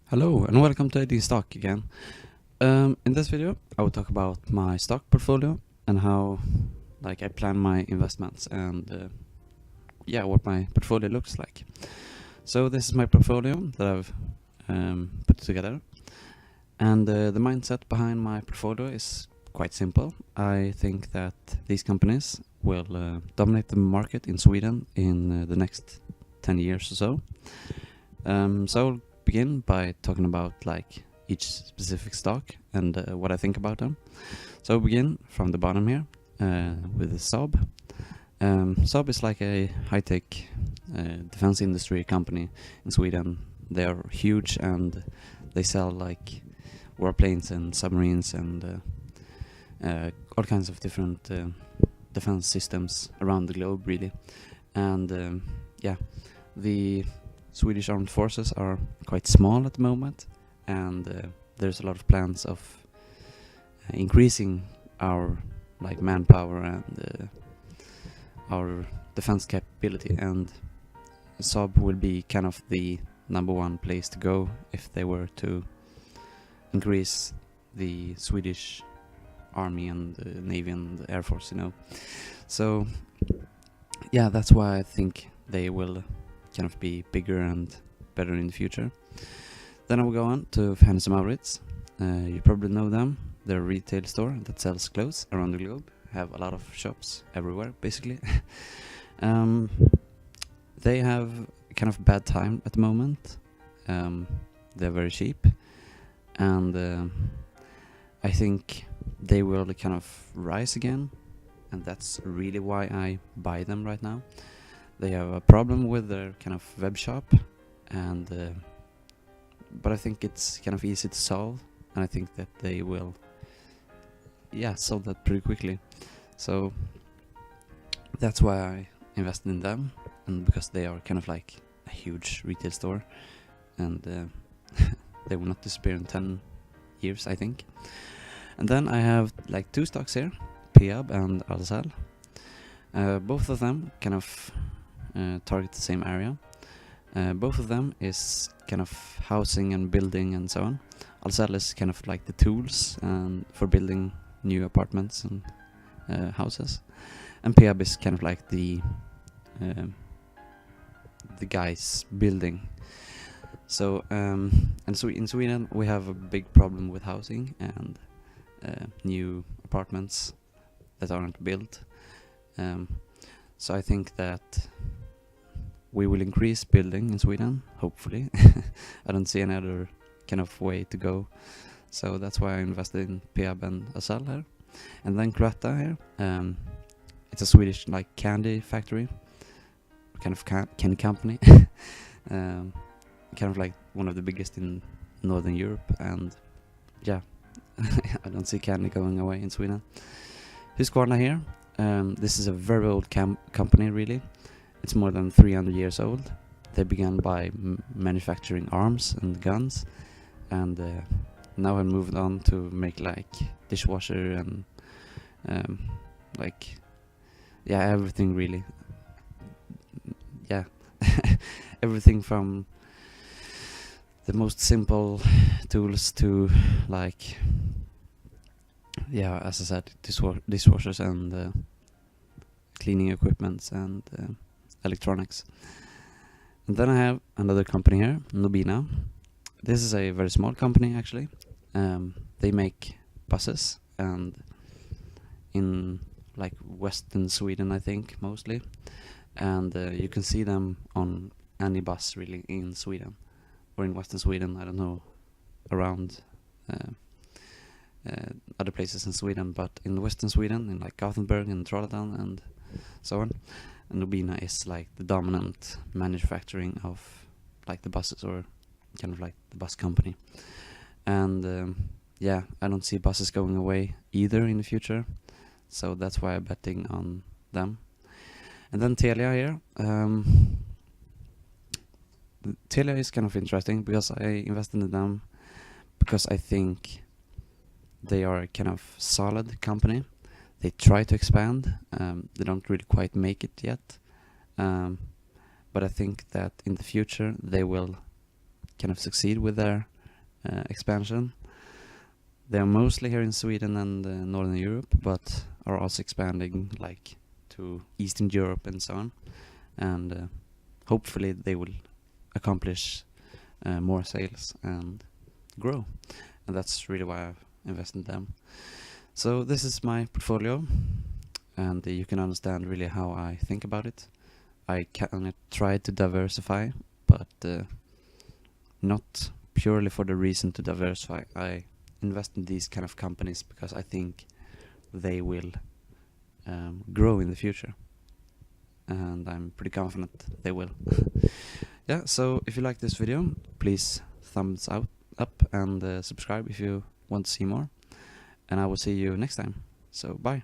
Hello and welcome to 18Stock again. In this video I will talk about my stock portfolio and how I plan my investments and what my portfolio looks like. So this is my portfolio that I've put together, and the mindset behind my portfolio is quite simple. I think that these companies will dominate the market in Sweden in the next 10 years or so. So I'll begin by talking about each specific stock and what I think about them. So I'll begin from the bottom here with the Saab. Saab is like a high-tech defense industry company in Sweden. They are huge and they sell warplanes and submarines and all kinds of different defense systems around the globe, really. And the Swedish armed forces are quite small at the moment, and there's a lot of plans of increasing our manpower and our defense capability, and Saab will be kind of the number one place to go if they were to increase the Swedish army and the navy and the air force, So yeah, that's why I think they will kind of be bigger and better in the future. Then I will go on to Hennes & Mauritz. You probably know them. They're a retail store that sells clothes around the globe. Have a lot of shops everywhere, basically. They have kind of bad time at the moment. They're very cheap, and I think they will kind of rise again, and that's really why I buy them right now. They have a problem with their kind of web shop, and but I think it's kind of easy to solve, and I think that they will solve that pretty quickly. So that's why I invested in them, and because they are kind of like a huge retail store, and they will not disappear in 10 years, I think. And then I have two stocks here, Peab and Ahlsell. Both of them kind of target the same area. Both of them is kind of housing and building and so on. Ahlsell is kind of like the tools for building new apartments and houses, and Peab is kind of like the guys building. So and so in Sweden we have a big problem with housing and new apartments that aren't built. So I think that we will increase building in Sweden, hopefully. I don't see any other kind of way to go. So that's why I invested in Peab and Ahlsell here. And then Cloetta here. It's a Swedish candy factory, kind of candy company. Kind of like one of the biggest in Northern Europe, and yeah, I don't see candy going away in Sweden. Husqvarna here. This is a very old company, really. It's more than 300 years old. They began by manufacturing arms and guns, and now have moved on to make dishwasher and everything, really. Yeah, everything from the most simple tools to as I said, dishwashers and cleaning equipments and electronics. And then I have another company here, Nobina. This is a very small company, actually. They make buses, and in western Sweden, I think, mostly. And you can see them on any bus, really, in Sweden. Or in western Sweden, I don't know, around other places in Sweden, but in western Sweden, in Gothenburg and Trollhättan and so on. And Nobina is the dominant manufacturing of the buses, or kind of the bus company. And I don't see buses going away either in the future, so that's why I'm betting on them. And then Telia here. Telia is kind of interesting because I invested in them because I think they are a kind of solid company. They try to expand. They don't really quite make it yet. But I think that in the future they will kind of succeed with their expansion. They're mostly here in Sweden and Northern Europe, but are also expanding like to Eastern Europe and so on. And hopefully they will accomplish more sales and grow. And that's really why I've invested in them. So this is my portfolio, and you can understand really how I think about it. I try to diversify, but not purely for the reason to diversify. I invest in these kind of companies because I think they will grow in the future, and I'm pretty confident they will. Yeah, so if you like this video, please thumbs up and subscribe if you want to see more, and I will see you next time. So bye.